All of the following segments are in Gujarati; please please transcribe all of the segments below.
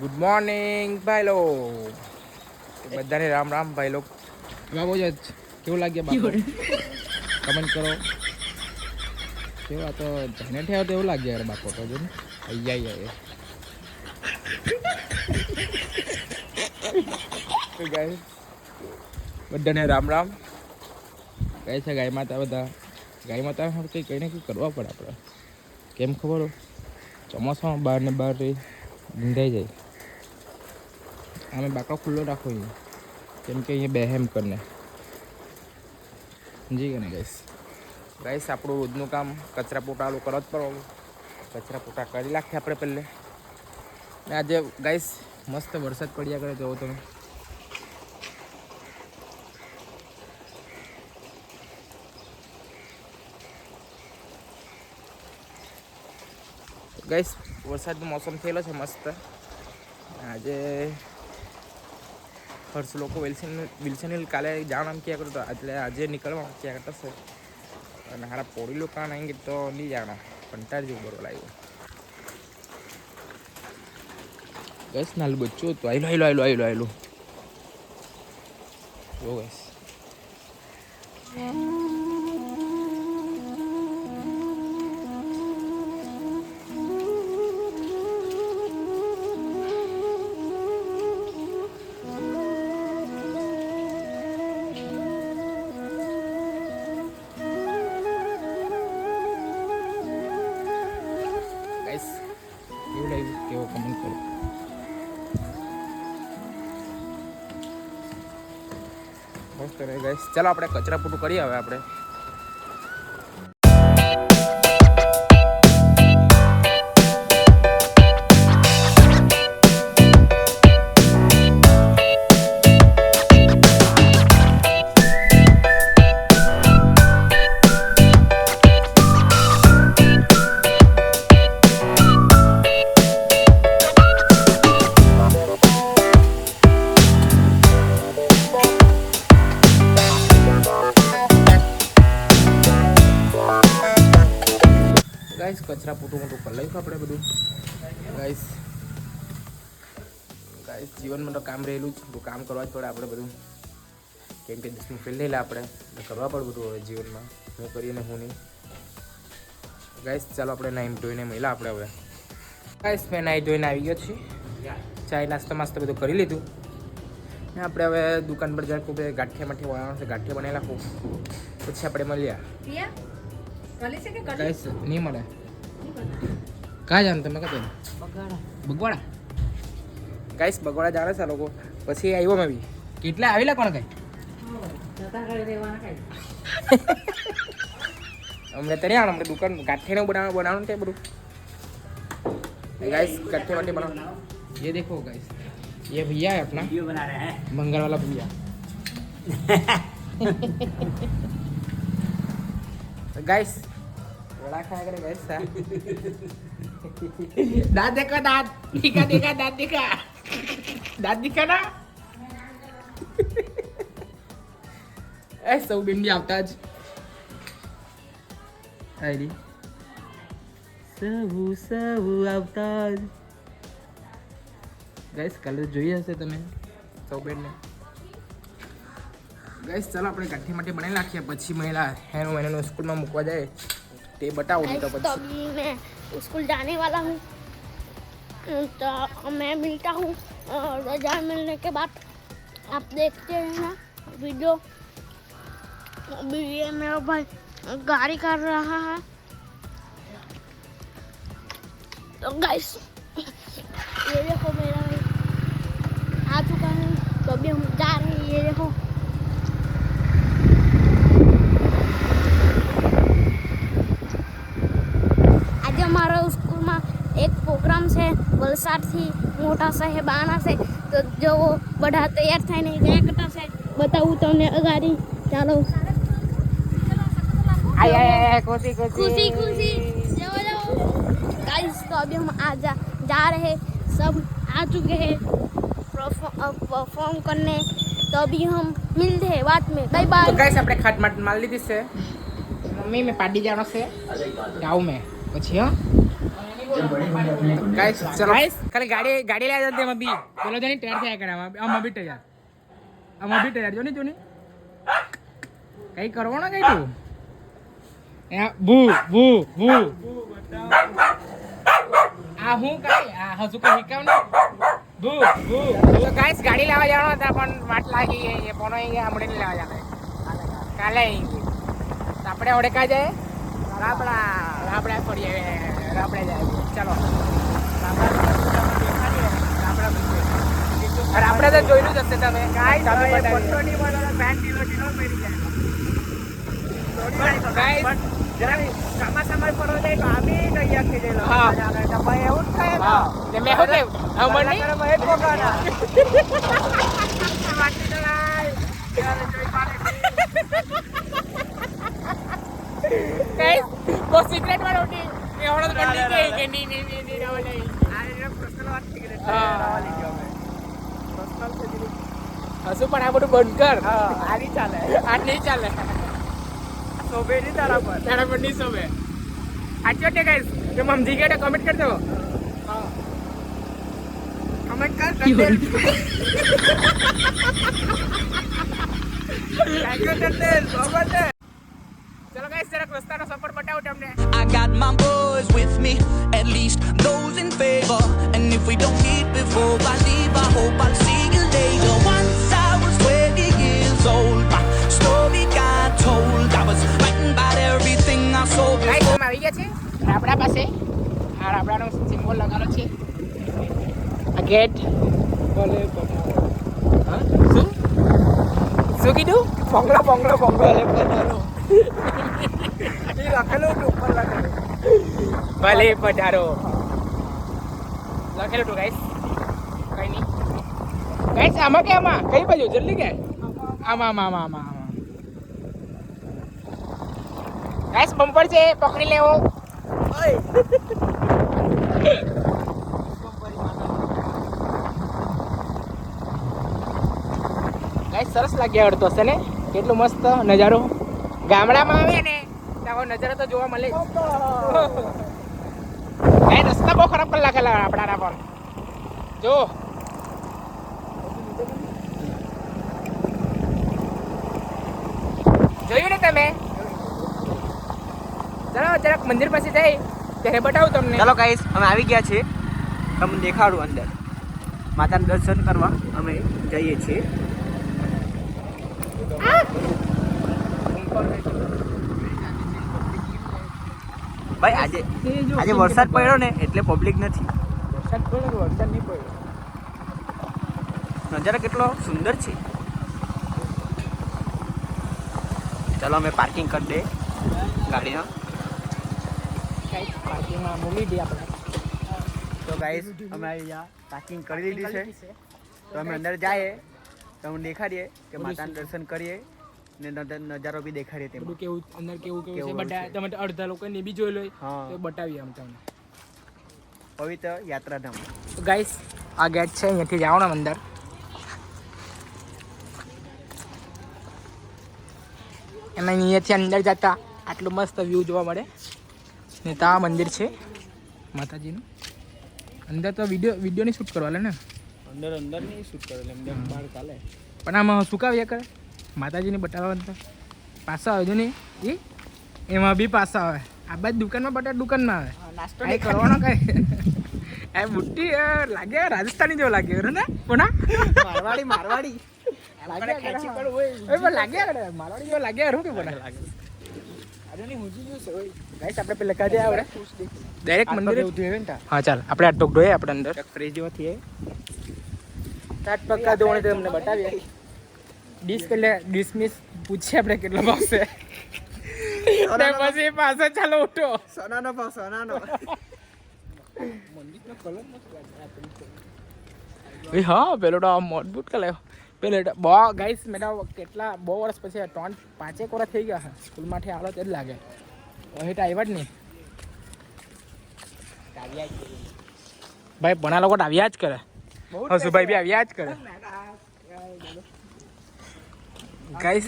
ગુડ મોર્નિંગ ભાઈ લો બધાને રામ રામ ભાઈ લો બાબુ જ કેવું લાગ્યું બાપુ કમેન્ટ કરો કેવા તો જઈને થયા તો એવું લાગ્યા યાર બાપુ તો જો ને અહીંયા ગાઈસ બધાને રામ રામ કહે છે ગાય માતા બધા ગાય માતા કંઈ કંઈ ને કંઈ કરવા પડે આપણે કેમ ખબર ચોમાસામાં બહાર ને બહાર ગંધાઈ જાય અમે બાકડો ખુલ્લો રાખો અહીંયા કેમ કે અહીંયા બેહેમ કરીને જી ને ગાઈસ આપણું રોજનું કામ કચરા પોટાલું કરો જ પડવાનું કચરા પોટા કરી નાખીએ આપણે પહેલે ને આજે ગાઈસ મસ્ત વરસાદ પડ્યા કરે જોવો તમે ગાઈસ વરસાદનો મોસમ થયેલો છે મસ્ત આજે હર્ષ લોકો વિલ્સન હિલ કાલે જવાનું આમ ક્યાં કરતો એટલે આજે નીકળવાનું ક્યાં કરતા છે અને હારા પોડી લોકો આएंगे તો નહીં જાਣਾ કંટાળ જેવું બરોબર લાગ્યું ગાઈસ નાલ બચ્ચું હતું આયલું જો ગાઈસ કેવું લાગ્યું કેવો કમેન્ટ કરો મસ્ત રહે ગાઈસ ચાલો આપણે કચરા પોટું કરીએ હવે આપણે ગાઈસ કચરા પોટું મોટું કરી લઈશું આપણે બધું ગાઈસ જીવનમાં તો કામ રહેલું જ બધું કામ કરવા જ પડે આપણે બધું કેમ કે દસમું ફેલ થયેલા આપણે કરવા પડે બધું હવે જીવનમાં હું કરીને હું નહીં ગાઈસ ચાલો આપણે નાહી ધોઈને મળ્યા આપણે હવે ગાઈસ મેં નાહી ધોઈને આવી ગયો છે ચાય નાસ્તા બધું કરી લીધું ને આપણે હવે દુકાન પર જાય ખૂબ ગાંઠિયા બનાવવાનું છે ગાંઠિયા બનાવી નાખું પછી આપણે મળ્યા ગાઈસ નહીં મળે કાં જાણ તમે કહો બગવાડા ગાઈસ બગવાડા જાણે છે લોકો પછી આવ્યો મેં બી કેટલા આવેલા કોણ કઈ અમને તો નહીં અમને દુકાન ગાંઠિયાને બનાવવાનું કે બધું गाइस कट्टे वट्टे बनाओ ये देखो गाइस ये भैया है अपना वीडियो बना रहे हैं मंगल वाला भैया गाइस वड़ा खाया करे गाइस दांत देखो दांत दिखा दांत दिखा ना ऐसा बिंदी आता જ आईडी સહુ આવતા જ ગાઈસ કાલે જોઈ હશે તમે સૌ બેનને ગાઈસ ચાલો આપણે ગાંઠી માટે બનાવી નાખીએ પછી મહિલા હેનો મહિનાનો સ્કૂલમાં મૂકવા જાય તે बताओ नहीं तो अभी मैं स्कूल जाने वाला हूँ तो मैं मिलता हूँ और रजा मिलने के बाद आप देखते हैं ना वीडियो अभी ये मेरा भाई गाड़ी कर रहा है तो गाइस ये देखो मेरा भाई आ चुका है तो अभी हम जा रहे हैं ये देखो आज हमारा स्कूल में एक प्रोग्राम से वलसाड थी मोटा साहेबाना से तो जो वो बढ़ा तैयार था नहीं गया करता से बताऊँ तो ने अगाड़ी चलो आय खुशी जाओ गाइस तो अभी हम जा रहे सब आ चुके हैं परफॉर्म करने तो अभी हम मिलते हैं बाद में बाय बाय तो गाइस આપણે ખાટ માટ માલ લીધી છે મમ્મી મે પાડી જાણો છે ગાવ મે પછી હા ગાઈસ ચલો ખાલી ગાડી લઈ જતી એમાં બી પેલો જણી તૈયાર થયા કરે આમાં બી તૈયાર જો ને કઈ કરવાનો કઈ તું ભૂ આ હું કઈ આ હજુ કઈ શીખવ ને ભૂ તો ગાઈસ ગાડી લેવા જવાનો હતા પણ વાટ લાગી ગઈ એ પણ અહીંયા હમણાં લેવા જવાના કાલે તો આપણે ઓડે કા જાય રાબડા ફરી આવે રાબડા જાય ચાલો રાબડા તો જોયેલું જ હશે તમે ગાઈસ ચોમાસામાં ફરવા જાય તો આમી તૈયાર થઈ જાય હા ભાઈ એવું જ થાય ને મેં શું થયું અમર નહીં ગાઈસ वो सीक्रेट वाला होती ये होड़ा तो बंदी के के नहीं रावले आ रे पर्सनल વાત सीक्रेट રાવલી ગયો મે पर्सनल से दिली હસુ પણ આ બધું બંધ કર હા આ નહીં ચાલે સોબે ની તારા પર નહીં સોબે આચો તે ગાઈસ જો સમજી ગયા તો કમેન્ટ કર દો હા કમેન્ટ કર દે ચલો ગાઈસ જરા રસ્તાનો સફર બતાવો તમને I got my boys with me, at least those in favor. And if we don't meet before I leave, I hope I'll see you later. Once I was 20 years old, my story got told. I was writing about everything I saw. Guys અમે આવી ગયા છે રાબડા પાસે આ રાબડાનો સિમ્બોલ લગાવેલો છે આ ગેટ ભલે હા શું કીધું પોંગલો ભલે પધારો એ લખેલું ઉપર લખેલું ભલે પધારો લખેલું હતું ગાઈસ કઈ નહીં ગાઈસ આમાં કે આમાં કઈ બાજુ જલ્દી કે આમાં ગાઈસ બમ્પર છે પકડી લેવો ગાઈસ સરસ લાગ્યા આવડતો હશે ને કેટલું મસ્ત નજારો ગામડામાં આવે ને તો નજારો તો જોવા મળે ગાઈસ રસ્તા બહુ ખરાબ કરી લાગેલા આપણા પર જો જોયું ને તમે ચાલો જરાક મંદિર પાસે જઈ ત્યારે બતાવું તમને ચાલો ગાઈસ અમે આવી ગયા છીએ તમને દેખાડું અંદર માતાના દર્શન કરવા અમે જઈએ છીએ ભાઈ આજે વરસાદ પડ્યો ને એટલે પબ્લિક નથી વરસાદ નહીં પડ્યો નજારો કેટલો સુંદર છે ચાલો અમે પાર્કિંગ કરી દે ગાડીના પાર્કિંગમાં મૂકી દઈએ આપણે તો ગાઈસ અમે અહીંયા પાર્કિંગ કરી લીધી છે તો અમે અંદર જઈએ તમને દેખાડીએ કે માતાના દર્શન કરીએ ને નજારો બી દેખાડીએ તેમાં બધું કેવું અંદર કેવું છે બધા તમે અડધા લોકોને બી જોઈ લો હા. તો બતાવીએ આમ તમને પવિત્ર યાત્રાધામ તો ગાઈસ આ ગેટ છે અહીંયાથી જવાનું અંદર એમાં અહીંયાથી અંદર જતા આટલું મસ્ત વ્યૂ જોવા મળે ને ત્યાં મંદિર છે માતાજીનું અંદર તો વિડીયોની શૂટ કરવા લે ને અંદર નહીં શૂટ કરે અંદર બહાર ચાલે પણ આમાં સુકાવ્યા કરે માતાજીને બતાવવા તો પાછા આવે જો ને એ એમાં બી પાછા આવે આ બાદ દુકાનમાં બટાટા દુકાનમાં આવે નાસ્તો કઈ કરવાનો કઈ એ બુટ્ટી લાગે રાજસ્થાની જેવો લાગે ને કોના મારવાડી લાગ્યા કરે મારવાડી જેવો લાગ્યા શું કે બોલા લાગે આજે હુજી જો છે ગાઈસ આપણે પેલા કાજે આવડે ડાયરેક્ટ મંદિરે હા ચાલ આપણે આ ટોક જોઈએ આપણે અંદર ફ્રેશ જેવો થઈએ તાટ પક્કા ધોણે તમને બતાવીએ ડિસમિસ પૂછીએ આપણે કેટલો ભાવશે પછી પાછો ચાલો ઉઠો સોનાનો ભાવ સોનાનો મંદિરનો કલર મસ્ત હા પેલો તો મજબૂત કલર પેલો બહુ ગાઈસ મેડા કેટલા બહુ વર્ષ પછી 3-5 વર્ષ થઈ ગયા સ્કૂલમાંથી આવો તે જ લાગે અહીં તો આવ્યા જ નહીં ભાઈ ભણા લોકો આવ્યા જ કરે હસુભાઈ બી આવ્યા જ કરે ગાઈસ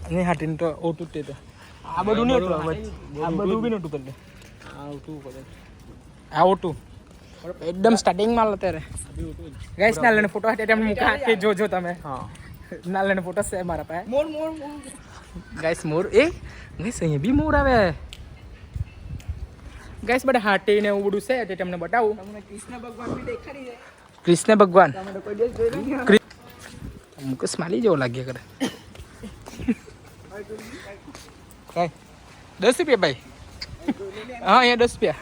નહીં હાટીને તો ઓટું તે તો આ બધું નહીં હતું આ બધું બી નહોતું કરે આવતું કરે આવતું એકદમ સ્ટાર્ટિંગમાં અત્યારે ગાઈસ ના લઈને ફોટો હાટે મૂકા કે જોજો તમે હા ના લઈને ફોટો છે મારા પાસે મોર મોર ગાઈસ મોર એ ગાઈસ અહીંયા બી મોર આવે ગાઈસ બધા હાટી ને એવું બધું છે તે તમને બતાવું તમને કૃષ્ણ ભગવાન બી દેખાડી જાય કૃષ્ણ ભગવાન તમે તો કોઈ દિવસ જોઈ નહીં મુકેશ માલી જેવો લાગ્યા કરે કાંઈ 10 રૂપિયા ભાઈ હા અહીંયા 10 રૂપિયા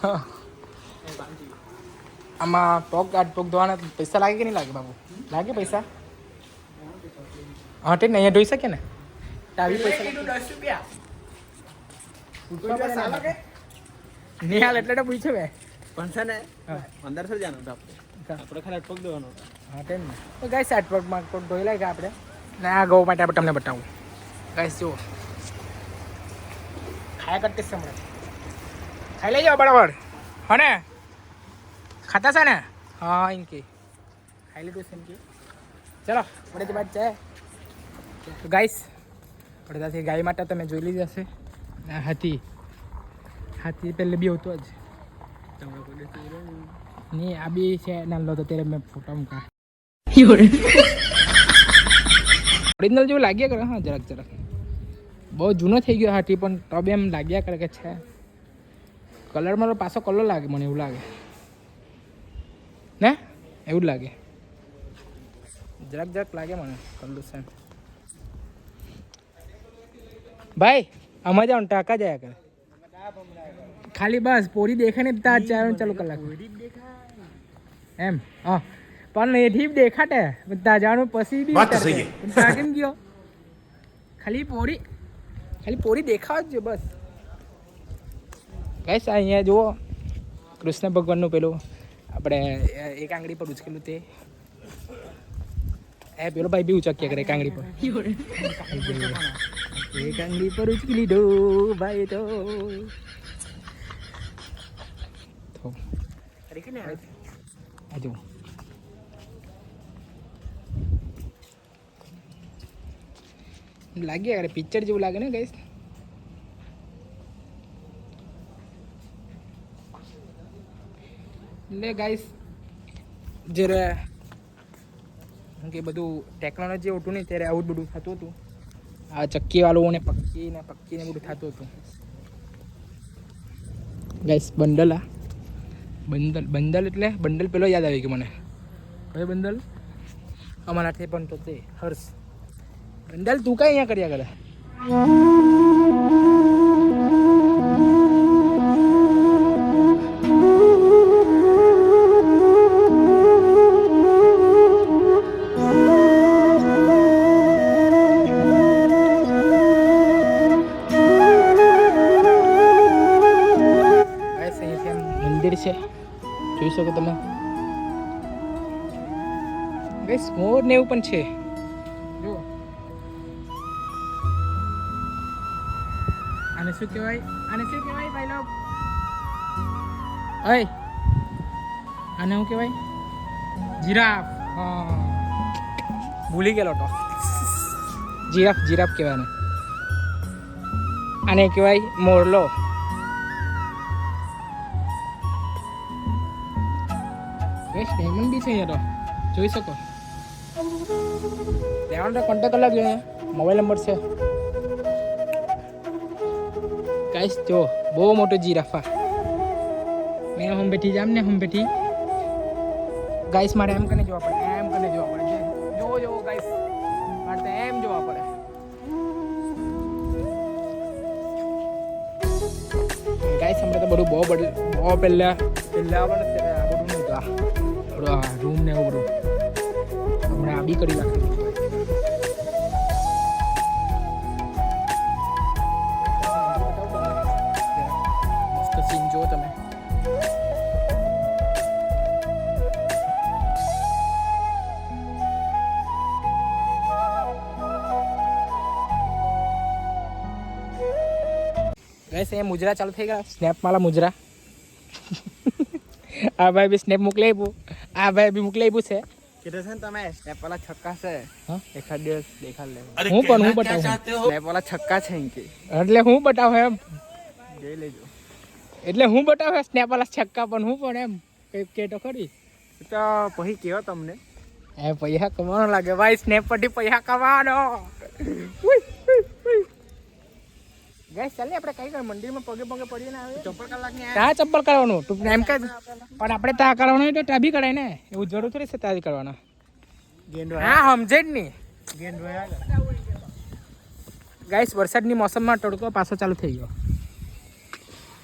હા આમાં પગ પગ ધોવાના પૈસા લાગે કે નહીં લાગે બાબુ લાગે પૈસા હા તે ને અહીંયા ધોઈ શકે ને તાવી પૈસા 10 રૂપિયા નહીં હાલ એટલે તો પૂછે મેં પણ છે ને હા 1500 જાનું તો આપણે ખાલી પગ દેવાનો હા તેમ ને તો ગાઈસ આટ પગમાં પગ ધોઈ લાગે આપણે ને આ ગૌ માટે આપણે તમને બતાવું ગાઈસ જુઓ ખાયા કરતી છે હમણાં ખાઈ લઈ જાઓ બરાબર હા ને ખાતા છે ને હા એમ કે ખાઈ લીધું છે એમ કે ચલો આપણે તે બાદ જાય તો ગાઈસ આપણે ત્યાંથી ગાય માટે તમે જોઈ લીધી હશે આ હાથી પહેલે બી હતો જ તમે કોઈ દિવસ જોઈ નહીં નહીં આ બી છે નાનો તો ત્યારે મેં ફોટો મૂકા ઓરિજિનલ જેવું લાગ્યા કરે હા જરાક બહુ જૂનો થઈ ગયો હાથી પણ તો બી એમ લાગ્યા કરે કે છે કલરમાં તો પાછો કલર લાગે મને એવું લાગે ને એવું જ લાગે જરાક લાગે મને કલર છે ભાઈ આમાં જાઓ ટાંકા જાય કરે ખાલી બસ પોરી દેખાય ને ત્યાં ચાલુ કલાક એમ હા પણ એથી દેખાટે ત્યાં જવાનું પછી બી ત્યાં કેમ ગયો ખાલી પોરી દેખાવ જ બસ ગાઈસ અહીંયા જુઓ કૃષ્ણ ભગવાનનું પેલું આપણે એક આંગળી પર ઉચકેલું તે પેલો ભાઈ બી ઉચક્યા કરે એક આંગળી પર એક આંગળી પર ઉચકી લીધો ભાઈ તો હજુ લાગ્યા કરે પિક્ચર જેવું લાગે ને ગાઈસ એટલે ગાઈસ જ્યારે કે બધું ટેકનોલોજી હોતું નહીં ત્યારે આવું બધું થતું હતું આ ચક્કીવાળું ને પક્કીને બધું થતું હતું ગાઈસ બંડલ એટલે બંડલ પેલો યાદ આવી ગયો મને કયો બંડલ અમારાથી પણ તો તે હર્ષ બંડલ તું કઈ અહીંયા કર્યા કરે મંદિર છે જોઈ શકો તમે ગાઈસ મોર ને એવું પણ છે જો આને શું કહેવાય ભાઈ લોગ ઓય આને શું કહેવાય જીરાફ હા ભૂલી ગયેલો તો જીરાફ કહેવાય આને કહેવાય મોરલો ગાઈસ ડાયમંડ બી છે અહીંયા તો જોઈ શકો ડાયમંડ તો કોન્ટેક્ટ કરી લાગજો અહીંયા મોબાઈલ નંબર છે ગાઈસ જો બહુ મોટો જીરાફા મેં હમ બેઠી જામ ને ગાઈસ મારે એમ કને જોવા પડે જો ગાઈસ મારે તો એમ જોવા પડે ગાઈસ હમણાં તો બધું બહુ પહેલા આવવાનું છે આ બધું નહીં તો આ રૂમ ને એવું બધું હમણાં આ બી કરી નાખ્યું મસ્ત સીન જુઓ તમે ગાઈસ અહીંયા મુજરા ચાલુ થઈ ગયા સ્નેપ માલા મુજરા આ ભાઈ બી સ્નેપ મોકલી આપ્યું છે કીધું છે ને તમે સ્નેપ વાળા છક્કા છે હા? એખાદ દિવસ દેખાડ લે હું બતાવું સ્નેપ વાળા છક્કા છે એમ કે એટલે હું બતાવું એમ જોઈ લેજો એટલે હું બતાવે સ્નેપ વાળા છક્કા પણ હું પણ એમ કઈ કે તો ખરી તો પછી કહેવો તમને એ પૈસા કમાવાનો લાગે ભાઈ સ્નેપ પરથી પૈસા કમાવાનો ગાઈસ ચાલે આપણે કઈ કઈ મંદિરમાં પગે પગે પડીને આવે ચપ્પલ કલાકની ત્યાં ચપ્પલ કરવાનું તું એમ કે પણ આપણે ત્યાં કરવાનું હોય તો ત્યાં બી કરાય ને એવું જરૂર થોડી છે ત્યાં કરવાના ગેંડો હા સમજે જ નહીં ગેંડો ગાઈસ વરસાદની મોસમમાં તડકો પાછો ચાલુ થઈ ગયો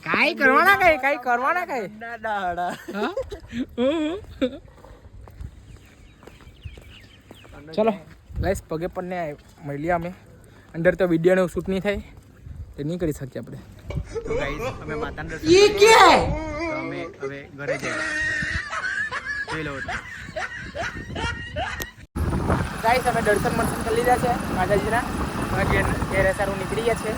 કાઈ કરવાના કઈ કરવાના કઈ દાડા હા ચલો ગાઈસ પગે પડને મળીએ અમે અંદર તો વિડીયોનો શૂટ નહીં થાય તે નહીં કરી શકીએ આપણે તો ગાઈસ અમે માતાના દર્શન યે ક્યાં હે તો અમે હવે ઘરે જઈએ જોઈ લો ગાઈસ અમે દર્શન મર્શન કરી લીધા છે માતાજીના ઘેર સારું નીકળી ગયા છે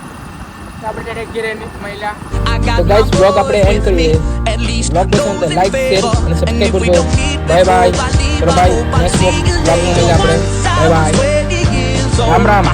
તો આપણે ત્યારે ઘેરે મહિલા I got તો my ગાઈસ બ્લોગ આપણે boys એન્ડ with me. કરીએ At least બ્લોગ પસંદ તો those in like share favor. અને And સબસ્ક્રાઇબ if we કરજો don't meet bye bye before I leave, ચલો I bye hope I'll next see you બ્લોગમાં મળીએ આપણે later. Bye bye Once I was 20 years old, Ram Ram